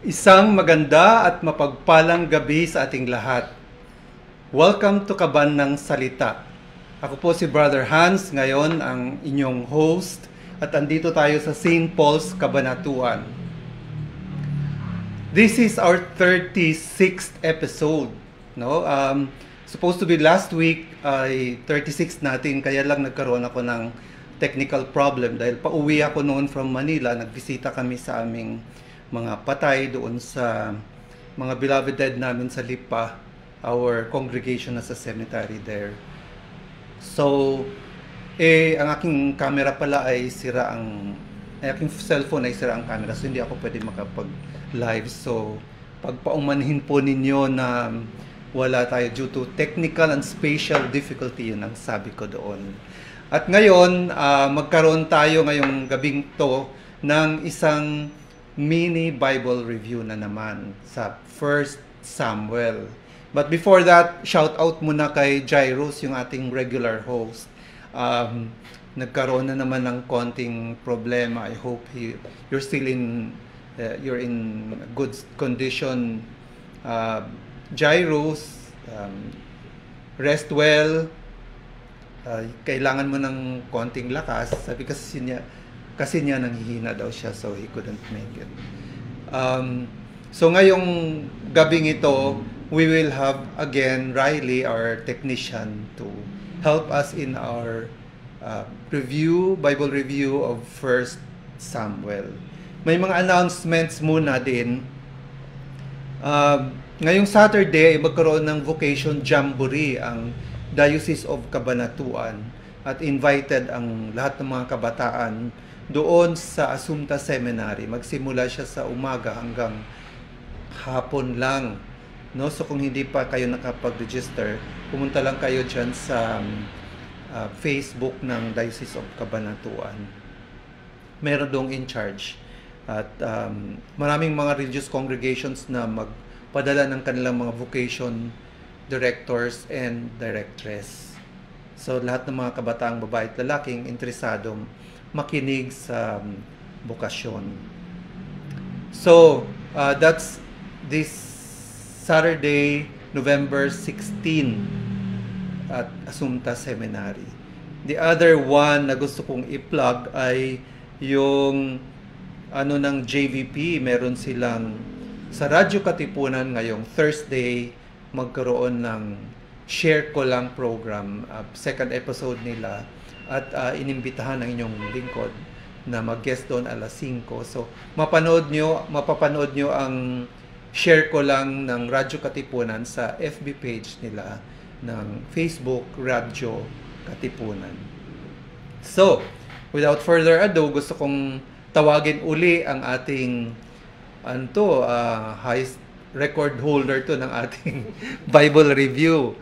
Isang maganda at mapagpalang gabi sa ating lahat. Welcome to Kaban ng Salita. Ako po si Brother Hans, ngayon ang inyong host at andito tayo sa St. Paul's Cabanatuan. This is our 36th episode. No? Supposed to be last week ay 36 natin, kaya lang nagkaroon ako ng technical problem dahil pauwi ako noon from Manila. Nagbisita kami sa aming mga patay doon sa mga beloved dead namin sa Lipa, our congregation na sa cemetery there. So, ang aking camera pala ay sira aking cellphone ay sira ang camera, so hindi ako pwede makapag-live. So, pagpaumanhin po ninyo na wala tayo due to technical and spatial difficulty, yun ang sabi ko doon. At ngayon, magkaroon tayo ngayong gabing to ng isang mini Bible review na naman sa 1 Samuel. But before that, shout out muna kay Jairus, yung ating regular host. Nagkaroon na naman ng konting problema. I hope you're still you're in good condition. Jairus, rest well. Kailangan mo ng konting lakas. Sabi kasi niya nanghihina daw siya, so he couldn't make it. So ngayong gabing ito, we will have again Riley, our technician, to help us in our Bible review of 1 Samuel. May mga announcements muna din. Ngayong Saturday, magkaroon ng Vocation Jamboree ang Diocese of Cabanatuan at invited ang lahat ng mga kabataan doon sa Assumpta Seminary. Magsimula siya sa umaga hanggang hapon lang. No? So kung hindi pa kayo nakapag-register, pumunta lang kayo dyan sa Facebook ng Diocese of Cabanatuan. Meron doong in charge. At maraming mga religious congregations na magpadala ng kanilang mga vocation directors and directress. So lahat ng mga kabataang babae at lalaking interesadong makinig sa bokasyon. So, that's this Saturday, November 16 at Assumpta Seminary. The other one na gusto kong i-plug ay yung ng JVP. Meron silang sa Radyo Katipunan ngayong Thursday, magkaroon ng Share Ko Lang program, second episode nila. At inimbitahan ng inyong lingkod na mag-guest doon alas 5. So, mapapanood nyo ang Share Ko Lang ng Radyo Katipunan sa FB page nila ng Facebook Radyo Katipunan. So, without further ado, gusto kong tawagin uli ang ating highest record holder to ng ating Bible review.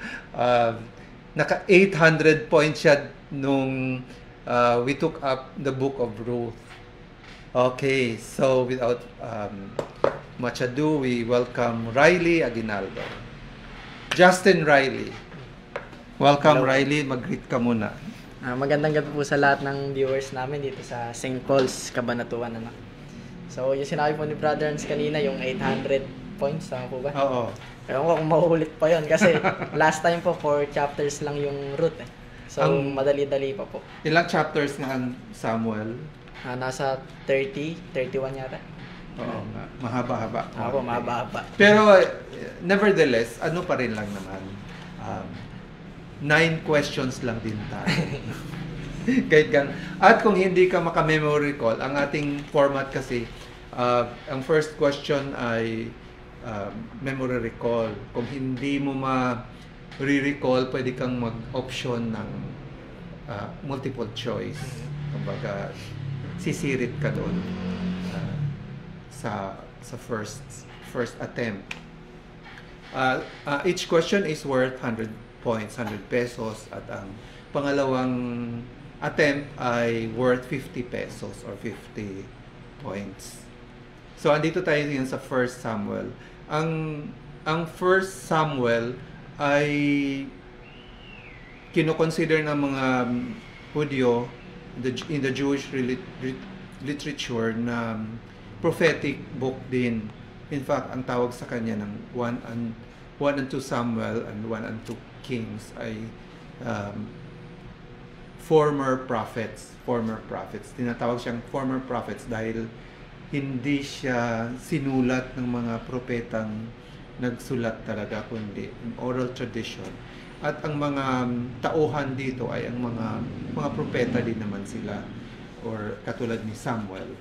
Naka 800 points siya nung we took up the book of Ruth. Okay, so without much ado, we welcome Riley Aguinaldo. Justin Riley. Welcome. Hello. Riley, mag-greet ka muna. Magandang gabi po sa lahat ng viewers namin dito sa St. Paul's Cabanatuan. So, yung sinabi po ni Brother Hans kanina, yung 800 points, tama po ba? Oo. Ewan ko kung mahuhulit pa yon kasi last time po 4 chapters lang yung Ruth eh. So, madali-dali pa po. Ilang chapters nga ang Samuel? Nasa 30, 31 yata. Oo, mahaba-haba. Ako, mahaba-haba. Pero, nevertheless, ano pa rin lang naman, 9 questions lang din tayo. At kung hindi ka maka-memory recall, ang ating format kasi, ang first question ay memory recall. Kung hindi mo ma-recall, pwede kang mag-option ng multiple choice. Kumbaga, sisirit ka doon sa first attempt. Each question is worth 100 points, 100 pesos, at ang pangalawang attempt ay worth 50 pesos or 50 points. So andito tayo ngayon sa 1 Samuel. Ang 1 Samuel ay kino-consider ng mga Hudyo in the Jewish literature na prophetic book din. In fact, ang tawag sa kanya ng 1 and 2 Samuel and 1 and 2 Kings ay um, former prophets. Tinatawag siyang former prophets dahil hindi siya sinulat ng mga propetang nagsulat talaga, kundi oral tradition. At ang mga tauhan dito ay ang mga propeta din naman sila, or katulad ni Samuel.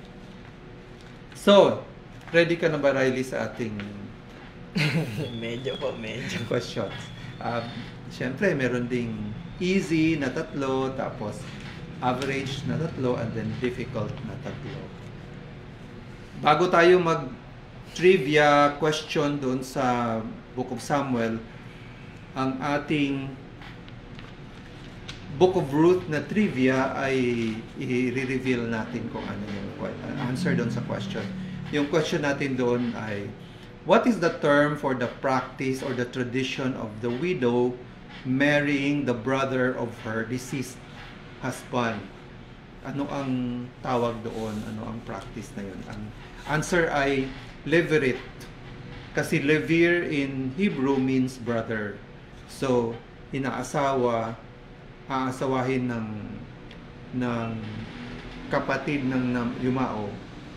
So, ready ka na ba, Riley, sa ating medyo questions? Siyempre, meron ding easy na 3, tapos average na 3, and then difficult na 3. Bago tayo mag-trivia question doon sa Book of Samuel, ang ating Book of Ruth na trivia ay i-reveal natin kung ano yung answer doon sa question. Yung question natin doon ay, what is the term for the practice or the tradition of the widow marrying the brother of her deceased husband? Ano ang tawag doon? Ano ang practice na yun? Ang answer ay levirate. Kasi levir in Hebrew means brother. So, aasawahin ng kapatid ng yumao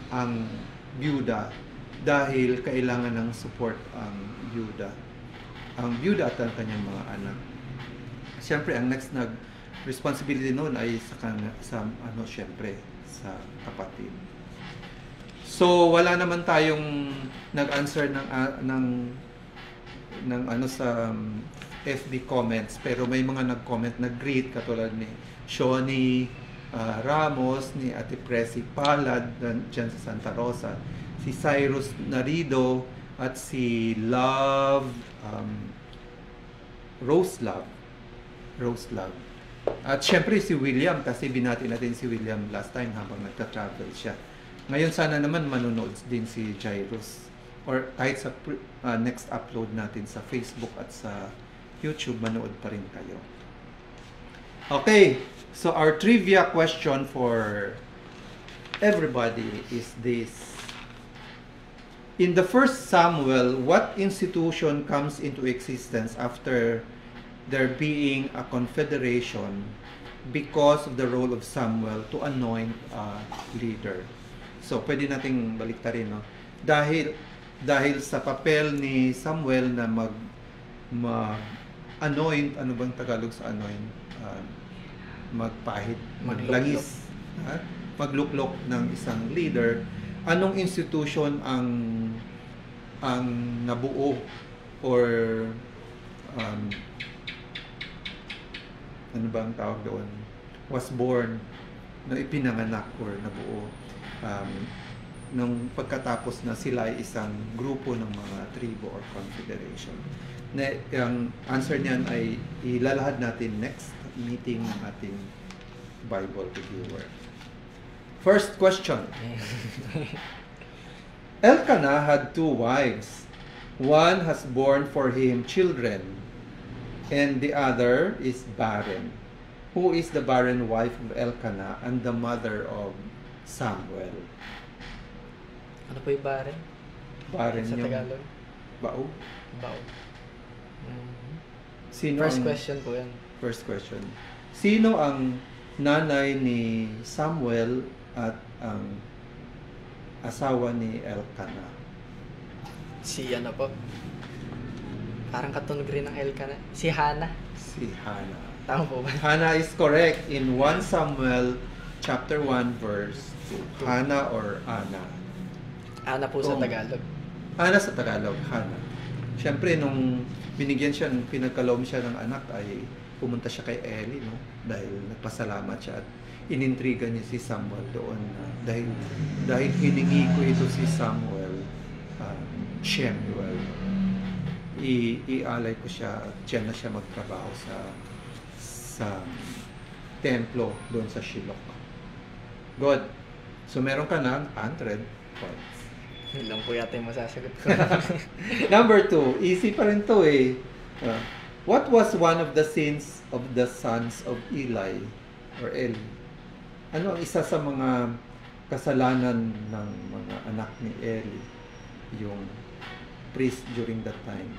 ang byuda dahil kailangan ng support ang byuda. Ang byuda at ang kanyang mga anak. Siyempre, ang next responsibility noon ay siyempre, sa kapatid. So, wala naman tayong nag-answer ng sa FB comments, pero may mga nag-comment, nag-greet, katulad ni Shoni Ramos, ni Ate Presi Palad dyan sa Santa Rosa, si Cyrus Narido, at si Rose Love. At syempre si William, kasi binati natin si William last time habang nagta-travel siya. Ngayon sana naman manonood din si Jairus, or kahit sa next upload natin sa Facebook at sa YouTube, manood pa rin kayo. Okay, so our trivia question for everybody is this. In the first Samuel, what institution comes into existence after there being a confederation because of the role of Samuel to anoint a leader? So, pwede nating baliktarin, no? Dahil sa papel ni Samuel na anoint, ano bang Tagalog sa anoint? Magpahid, maglangis, magluklok ng isang leader. Anong institution ang nabuo or ano ba ang tawag doon? Was born, na ipinanganak or nabuo nung pagkatapos na sila ay isang grupo ng mga tribo or confederation. Ang answer niyan ay ilalahad natin next meeting ng ating Bible reviewer. First question. Elkanah had 2 wives. One has born for him children, and the other is barren. Who is the barren wife of Elkanah and the mother of Samuel? Ano po yung barren? Barren sa yung Tagalog? Bao. Sino First ang, question po yan. First question. Sino ang nanay ni Samuel at ang asawa ni Elkanah? Si ano po? Parang katunog rin ng Elkanah. Si Hannah. Si Hannah. Tama po ba? Hannah is correct in 1 Samuel chapter 1 verse 2. Hannah or Ana? Ana po sa Tagalog. Ana sa Tagalog, Hannah. Siyempre, nung binigyan siya, nung pinagkaloob siya ng anak, ay pumunta siya kay Eli, no? Dahil nagpasalamat siya at inintriga niya si Samuel doon. Dahil hiningi ko ito si Samuel, Shemuel, ialay ko siya at diyan na siya magtrabaho sa templo doon sa Shiloh. Good. So, meron ka ng 100 points. Yun lang po yata yung masasagot ko. Number 2, easy pa rin to eh. What was one of the sins of the sons of Eli or Eli? Ano ang isa sa mga kasalanan ng mga anak ni Eli? yung priest during that time?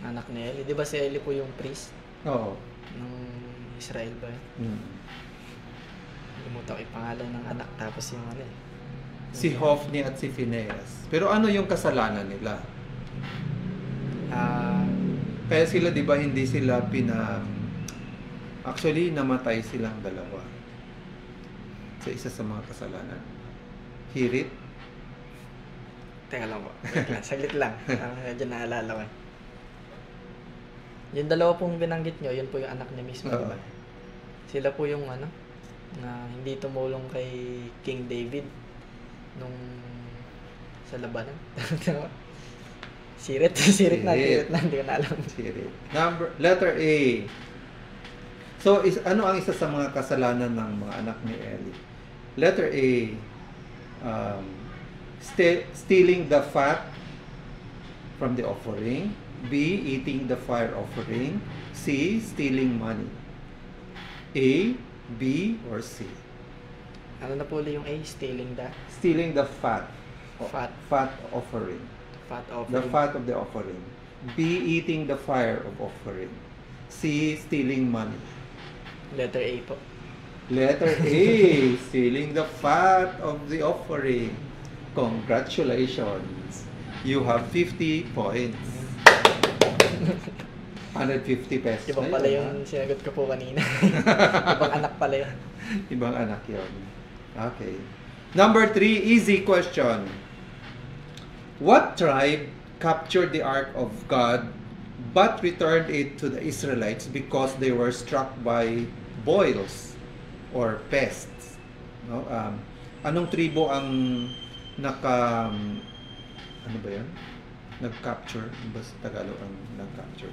Anak ni Eli. Di ba si Eli po yung priest Oo. ng Israel ba? Limutan ko yung pangalan ng anak. Tapos yung ano eh. Si Hophni at si Phinehas. Pero ano yung kasalanan nila? Kaya sila, di ba, hindi sila actually, namatay silang dalawa sa isa sa mga kasalanan. Hirit? Teka lang po. Wait lang. Saglit lang. Medyo naalala ko. Yung dalawa pong binanggit nyo, yun po yung anak niya mismo, di ba? Sila po yung ano, na hindi tumulong kay King David nung sa labanan. Sirit na, hindi ko na alam. Sirit. Letter A. So, ano ang isa sa mga kasalanan ng mga anak ni Eli? Letter A, stealing the fat from the offering. B, eating the fire offering. C, stealing money. A, B, or C? Ano na po yung A? Stealing the fat. Fat Offering. Fat offering. The fat of the offering. B, eating the fire of offering. C, stealing money. Letter A po. Letter A, stealing the fat of the offering. Congratulations. You have 50 points. 150 pesos. Ibang pala yung sinagot ko po kanina. Ibang anak pala yun. Ibang anak yun. Okay. Number 3, easy question. What tribe captured the Ark of God but returned it to the Israelites because they were struck by boils or pests? No? Anong tribo ang ano ba yan? Nag-capture? Ba sa Tagalog ang nag-capture?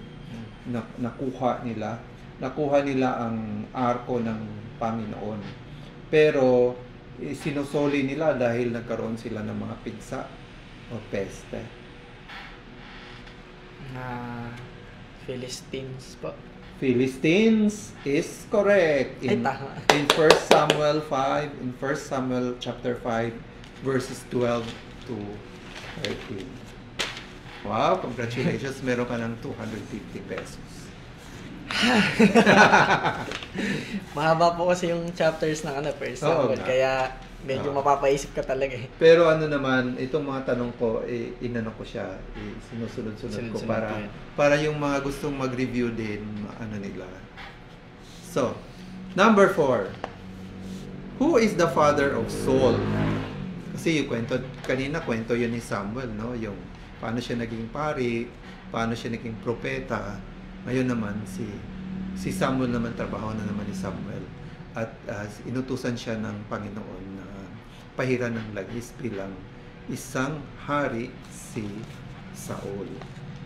Nakuha nila ang arko ng Panginoon. Pero sinusoli nila dahil nagkaroon sila ng mga pigsa o peste. Philistines po. Philistines is correct. In 1 Samuel 5, in 1 Samuel chapter 5, verses 12 to 13. Wow, congratulations. Meron ka ng 250 pesos. Mahaba po kasi yung chapters ng First Samuel. Kaya medyo mapapaisip ka talaga eh. Pero ano naman, itong mga tanong ko, inano ko siya, sinusunod-sunod ko para yung mga gustong mag-review din, ano nila. So, number 4. Who is the father of Saul? Kasi yung kanina kwento yun ni Samuel, no? Yung paano siya naging pari, paano siya naging propeta. Ngayon naman, si Samuel naman, trabaho na naman ni Samuel. At inutusan siya ng Panginoon na pahiran ng lagis bilang isang hari, si Saul.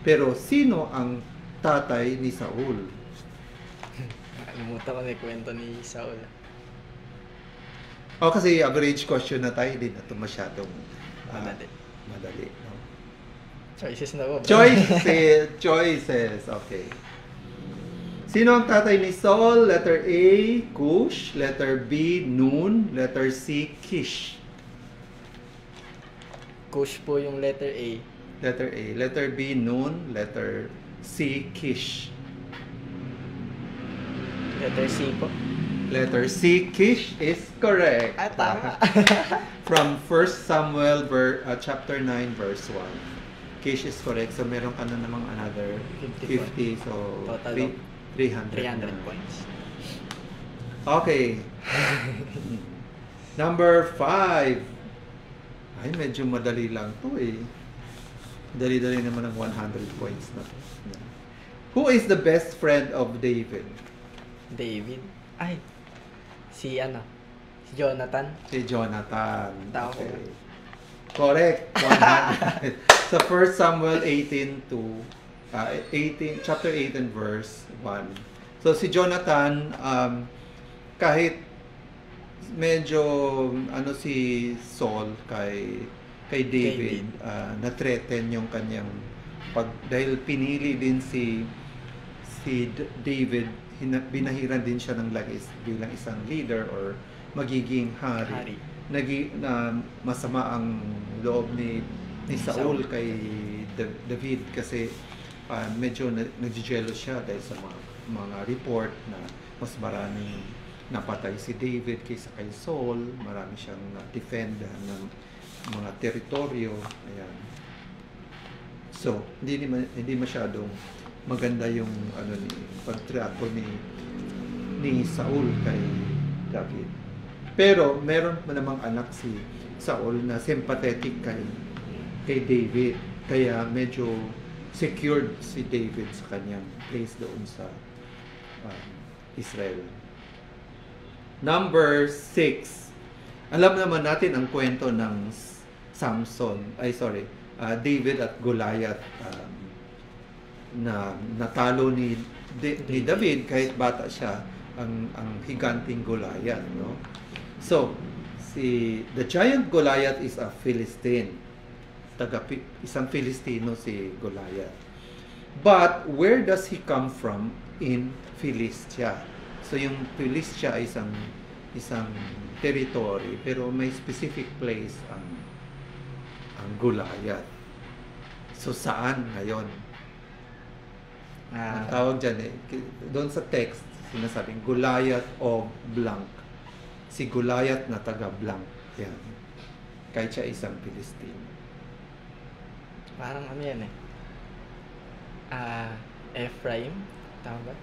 Pero sino ang tatay ni Saul? Nakalimutan ko na yung kwento ni Saul. Kasi average question na tayo, din na ito masyadong madali. No? Choices na po. Choices. Okay. Sino ang tatay ni Saul? Letter A, Cush. Letter B, Nun. Letter C, Kish. Cush po yung letter A. Letter A. Letter B, Nun. Letter C, Kish. Letter C po. Letter C, Kish is correct. Tama. From 1 Samuel chapter 9, verse 1. Kish is correct. So, meron ka na namang another 50. So, total 300 points. Okay. Number 5. Ay, medyo madali lang to eh. Dali-dali naman ang 100 points na. Who is the best friend of David? David? Ay, si Jonathan. Si Jonathan. Tao. Okay. Correct. 100. So 1 Samuel 18 chapter 18 verse 1. So si Jonathan, kahit medyo si Saul kay David, na-threaten yung kanyang dahil pinili din si David, binahiran din siya ng lagis bilang isang leader or magiging hari. na masama ang loob ni Saul kay David kasi medyo nagjejealous siya dahil sa mga report na mas maraming napatay si David kaysa kay Saul, marami siyang defend ng mga teritoryo. Ayan. So, hindi masyadong maganda yung pagtrato ni Saul kay David. Pero meron namang anak si Saul na sympathetic kay David. Kaya medyo secured si David sa kanyang place doon sa Israel. Number 6. Alam naman natin ang kwento ng David at Goliath, na natalo ni David kahit bata siya ang higanting Goliath, no? So, the giant Goliath is a Philistine. Isang Filistino si Goliath. But where does he come from in Philistia? So yung Philistia ay isang territory, pero may specific place ang Goliath. So saan ngayon? Ang tawag dyan doon sa text, sinasabing Goliath of blank. Si Goliath na taga blank. Yan. Kahit siya isang Philistine. Parang yan Ephraim, tama ba?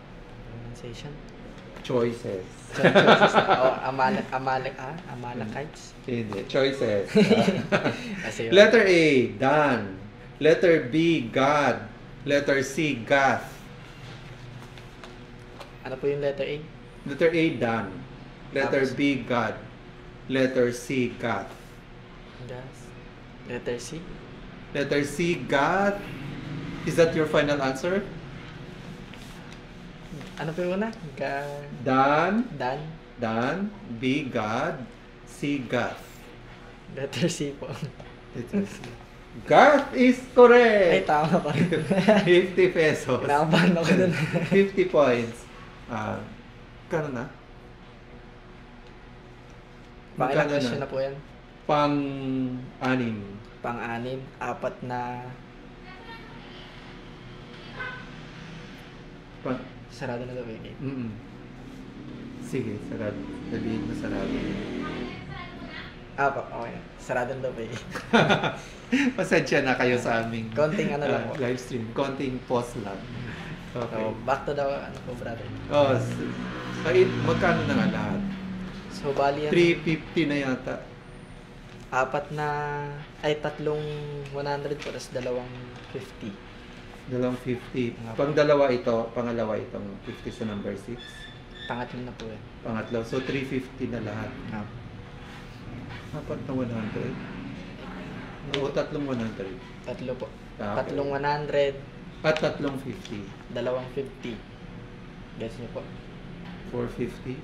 Pronunciation? Choices. Amalekites? Hindi. Choices. Kasi Letter A, Dan. Letter B, Gad. Letter C, Gath. Ano po yung letter A? Letter A, Dan. Letter Tapos? B, Gad. Letter C, Gath. Letter C? Letter C, Gath. Is that your final answer? Ano po yung una? Dan. Dan? B, Gad. C, Gath. Letter C po. Letter C. Gath is correct! Ay, tama pa rin. 50 pesos. Nakabahan ako dun. 50 points. Kano na? Pangilang Magkano question na po yan? Pang-anim. Pang-anim. 4 na... Sarado na daw yung game. Sige, sarado. Sabihin mo sarado. Okay. Sarado na daw yung game. Pasensya na kayo sa aming Konting ano lang po. live stream. Konting pause lang. Okay. So, back to the brother. Magkano na nga lahat? So, bali yan. 350 na yata. 3 100 po, tapos 250. 250. Pang-dalawa ito, pangalawa itong 50 sa number 6. Pangatlo na po yan. Pangatlo. So, 350 na lahat. Apat na 100. O, tatlong 100. Tatlo po. Okay. Tatlong 100, At tatlong 50. 250. Guess niyo po. 450.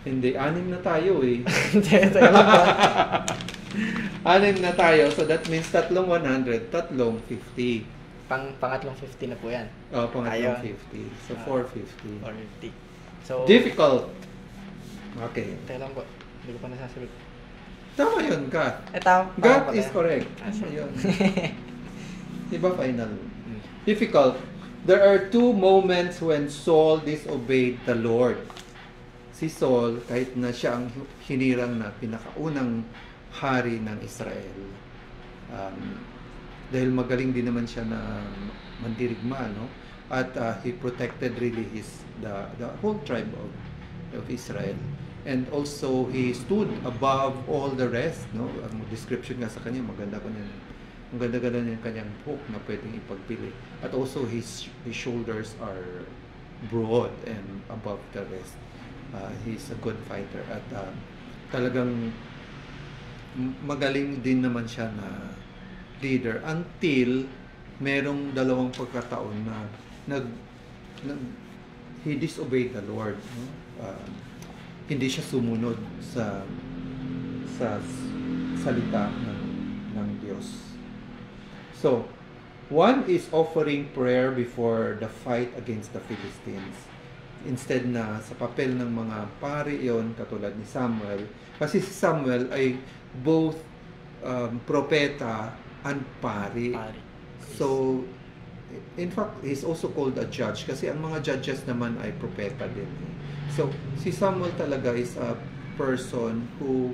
Hindi, 6 na tayo eh. Teka lang po. 6 na tayo. So, that means tatlong 100, tatlong 50. Pangatlong 50 na po yan. Pangatlong Ayun. 50. So, 450. 450. So, Difficult. Okay. teka lang po. Hindi ko pa nasasagot. Tama yun, Gath. Tama Gath pala is yan. correct. Sige. Ayun. Diba final? Difficult. There are 2 moments when Saul disobeyed the Lord. Si Saul, kahit na siya ang hinirang na pinakaunang hari ng Israel, dahil magaling din naman siya na mandirigma, no? At he protected really the whole tribe of Israel. And also, he stood above all the rest, no? Ang description nga sa kanya, maganda yung kanyang hook na pwedeng ipagpili. At also, his shoulders are broad and above the rest. He's a good fighter. At talagang magaling din naman siya na leader until merong 2 pagkataon na he disobeyed the Lord. No? Hindi siya sumunod sa salita ng Diyos. So, one is offering prayer before the fight against the Philistines. Instead na sa papel ng mga pari yon katulad ni Samuel. Kasi si Samuel ay both propeta and pari. Pari. So, in fact, he's also called a judge kasi ang mga judges naman ay propeta din. So, si Samuel talaga is a person who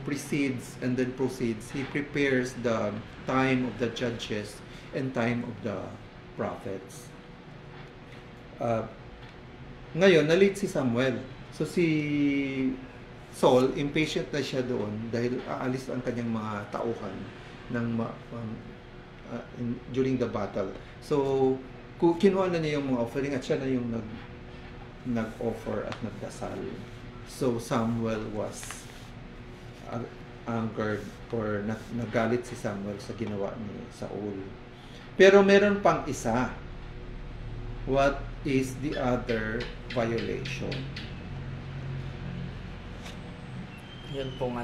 precedes and then proceeds. He prepares the time of the judges and time of the prophets. Ngayon, na-late si Samuel. So, si Saul, impatient na siya doon dahil aalis ang kanyang mga tauhan during the battle. So, kinuha na niya yung mga offering at siya na yung nag-offer at nagdasal. So, Samuel was angered or nagalit si Samuel sa ginawa ni Saul. Pero meron pang isa. What is the other violation? Yun pong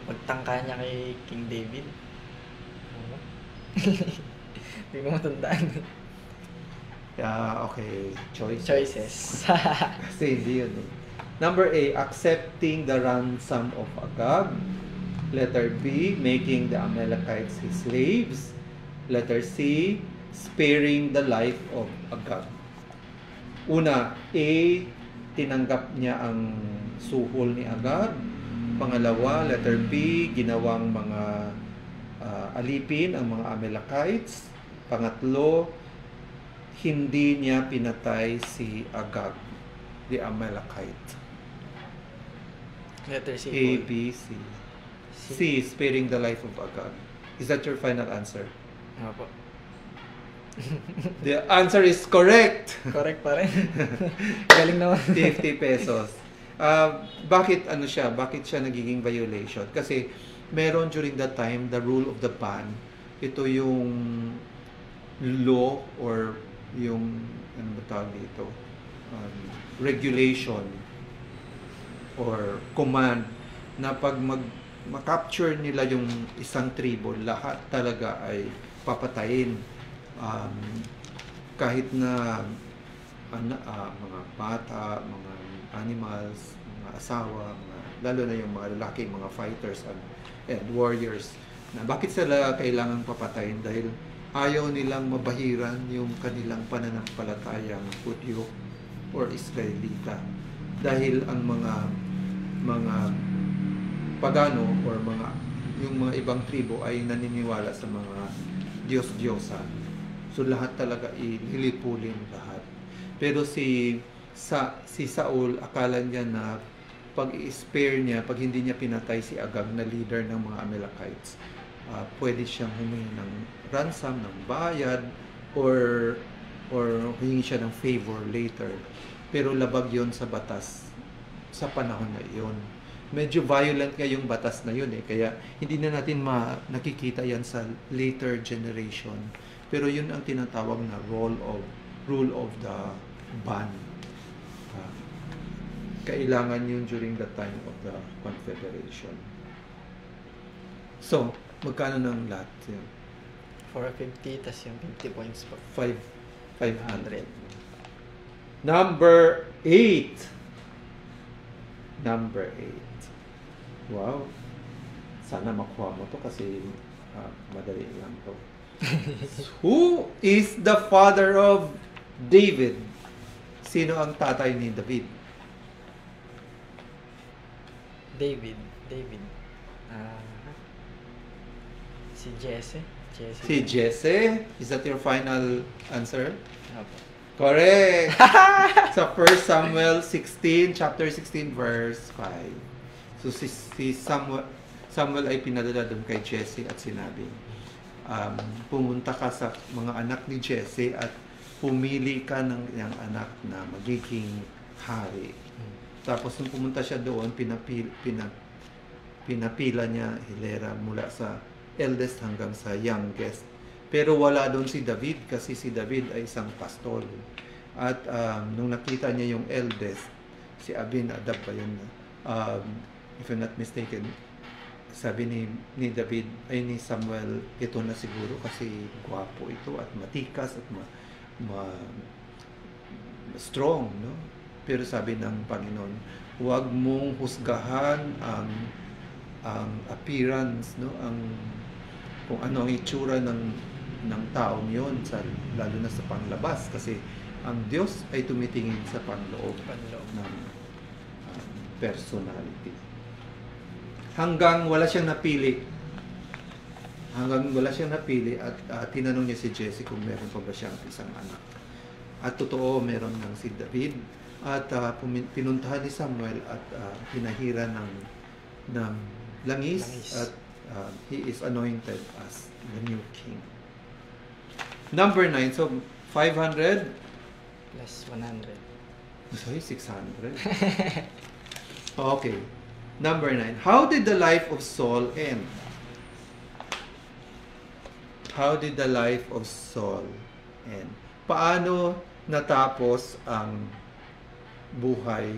pagtangka niya kay King David. Hindi ko matandaan. Okay. Choices. Kasi hindi yun. Number A, accepting the ransom of Agag. Letter B, making the Amalekites his slaves. Letter C, sparing the life of Agag. Una, A, tinanggap niya ang suhol ni Agag. Pangalawa, letter B, ginawang mga alipin ang mga Amalekites. Pangatlo, hindi niya pinatay si Agag, the Amalekite. Letter C. A, B, C. C, sparing the life of Agag. Is that your final answer? Opo. The answer is correct. Correct pa rin. Galing naman. 50 pesos. Bakit siya nagiging violation? Kasi meron during that time the rule of the ban. Ito yung law or yung ano ba tawag dito? Regulation or command na pag ma-capture nila yung isang tribo, lahat talaga ay papatayin. Kahit na mga bata, mga animals, mga asawa, lalo na yung mga lalaki, mga fighters and warriors. Na bakit sila kailangang papatayin? Dahil ayaw nilang mabahiran yung kanilang pananampalatayang Hudyo or Israelita. Dahil ang mga pagano or yung mga ibang tribo ay naniniwala sa mga Diyos-Diyosan. So lahat talaga ilipulin lahat. Pero si Saul, akala niya na pag i-spare niya, pag hindi niya pinatay si Agag na leader ng mga Amalekites, pwede siyang humingi ng ransom, ng bayad, or humingi siya ng favor later. Pero labag yon sa batas sa panahon na iyon. Medyo violent nga yung batas na yun kaya hindi na natin nakikita yan sa later generation. Pero yun ang tinatawag na rule of the ban. Kailangan yun during the time of the Confederation. So, magkano ng lahat yun? 450, tas yung 50 points po. 500. Number 8. Wow. Sana makuha mo to kasi madali lang to. Who is the father of David? Sino ang tatay ni David? David. Si Jesse. Si Jesse? Is that your final answer? Opo. Correct! Sa 1 Samuel 16, chapter 16, verse 5. So si Samuel ay pinadala doon kay Jesse at sinabi, pumunta ka sa mga anak ni Jesse at pumili ka ng iyang anak na magiging hari. Tapos nung pumunta siya doon, pinapila niya hilera mula sa eldest hanggang sa youngest. Pero wala doon si David kasi si David ay isang pastol. At nung nakita niya yung eldest, si Abinadab ba yun? If I'm not mistaken, sabi ni David, ay ni Samuel, ito na siguro kasi gwapo ito at matikas at strong, no? Pero sabi ng Panginoon, huwag mong husgahan ang appearance, no? Kung ano ang itsura ng taong yon, lalo na sa panglabas, kasi ang Diyos ay tumitingin sa panloob ng personality. Hanggang wala siyang napili at tinanong niya si Jesse kung meron pa ba siyang isang anak. At totoo, meron ng si David. At pinuntahan ni Samuel at hinahira ng langis. At he is anointed as the new king. Number 9. So, 500 plus 100. Sorry, 600. Okay. Number 9. How did the life of Saul end? How did the life of Saul end? Paano natapos ang buhay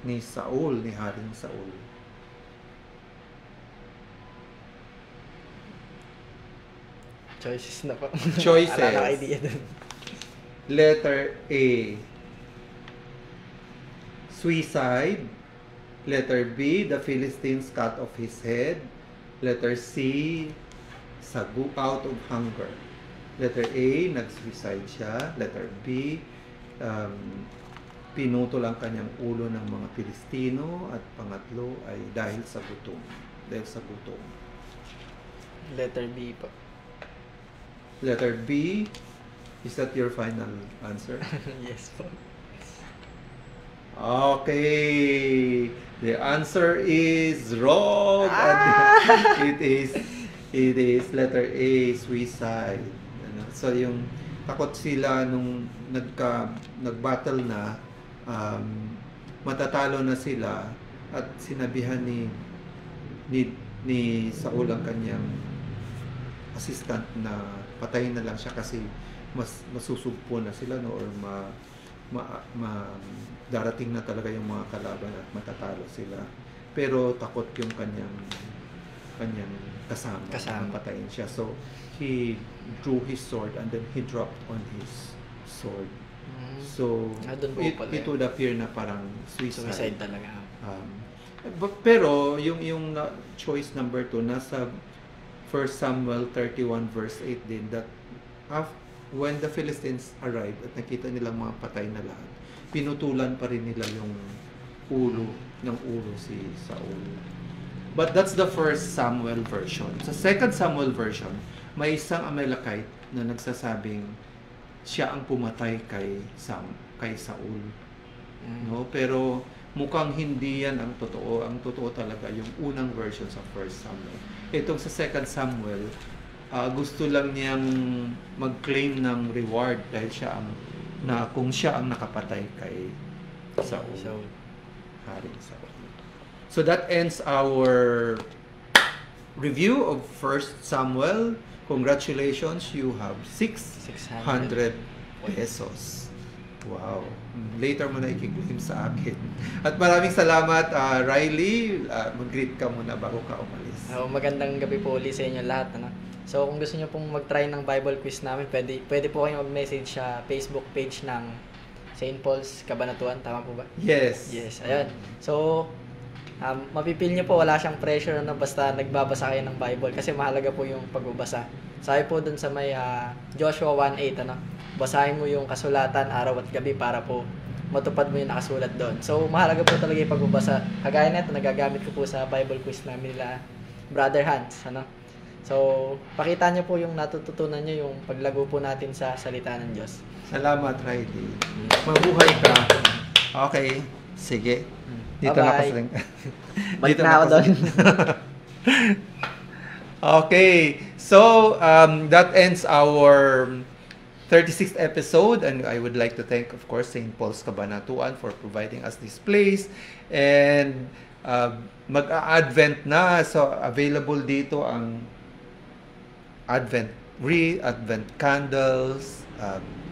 ni Saul, ni Haring Saul? Choices na po. Choices. Wala na idea dun. Letter A, suicide. Letter B, the Philistines cut off his head. Letter C, sagu out of hunger. Letter A, nag-suicide siya. Letter B, pinutol ang kanyang ulo ng mga Pilistino. At pangatlo ay dahil sa gutom. Letter B po. Letter B, is that your final answer? Yes po. Okay, the answer is wrong. It is letter A, suicide. So yung takot sila nung nag-battle na, matatalo na sila, at sinabihan ni Saul ang kanyang assistant na patayin na lang siya kasi masusugpo na sila, no, or darating na talaga yung mga kalaban at matatalo sila. Pero takot yung kanyang kasama. Patayin siya. So he drew his sword and then he dropped on his sword. So it would appear na parang suicide talaga. Pero yung choice number 2 nasa 1 Samuel 31 verse 8 din, that when the Philistines arrived at nakita nilang mga patay na lahat, pinutulan pa rin nila yung ulo si Saul. But that's the 1 Samuel version. Sa 2 Samuel version, may isang Amalekite na nagsasabing siya ang pumatay kay Saul. No? Pero mukhang hindi yan ang totoo. Ang totoo talaga yung unang version sa 1 Samuel. Itong sa 2 Samuel, gusto lang niyang mag-claim ng reward dahil kung siya ang nakapatay kay Saul. Haring Saul. So that ends our review of 1 Samuel. Congratulations, you have 600 pesos. Wow. Later mo na i-claim sa akin. At maraming salamat, Riley. Mag-greet ka muna bago ka umalis. Magandang gabi po ulit sa inyo lahat. So kung gusto niyo pong mag-try ng Bible quiz namin, pwede po kayong mag-message sa Facebook page ng St. Paul's Cabanatuan. Tama po ba? Yes. Yes, ayun. So, mapipil niyo po, wala siyang pressure na basta nagbabasa kayo ng Bible kasi mahalaga po yung pagbabasa. Sabi po dun sa may Joshua 1:8, basahin mo yung kasulatan araw at gabi para po matupad mo yung nakasulat doon. So, mahalaga po talaga yung pagbabasa. Kagaya nito, nagagamit ko po sa Bible quiz namin nila Brother Hans. So, pakita niyo po yung natututunan niyo, yung paglago po natin sa salita ng Diyos. Salamat, Riley. Mabuhay ka. Okay. Sige. Dito na kasi. Balik na ako doon. Okay. So, that ends our 36th episode, and I would like to thank, of course, St. Paul's Cabanatuan for providing us this place. And mag-a-Advent na. So, available dito ang Advent wreath, Advent candles,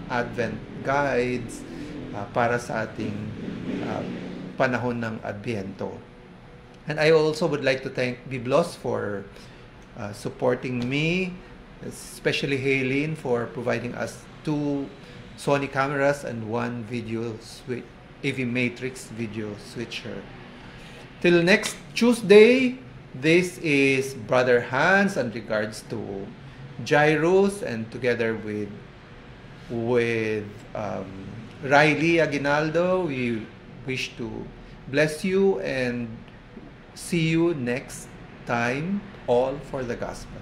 Advent guides para sa ating panahon ng Adbyento. And I also would like to thank Biblos for supporting me, especially Haylene for providing us 2 Sony cameras, and one video AV Matrix video switcher. Till next Tuesday, this is Brother Hans in regards to gyros, and together with Riley Aguinaldo, we wish to bless you and see you next time, all for the gospel.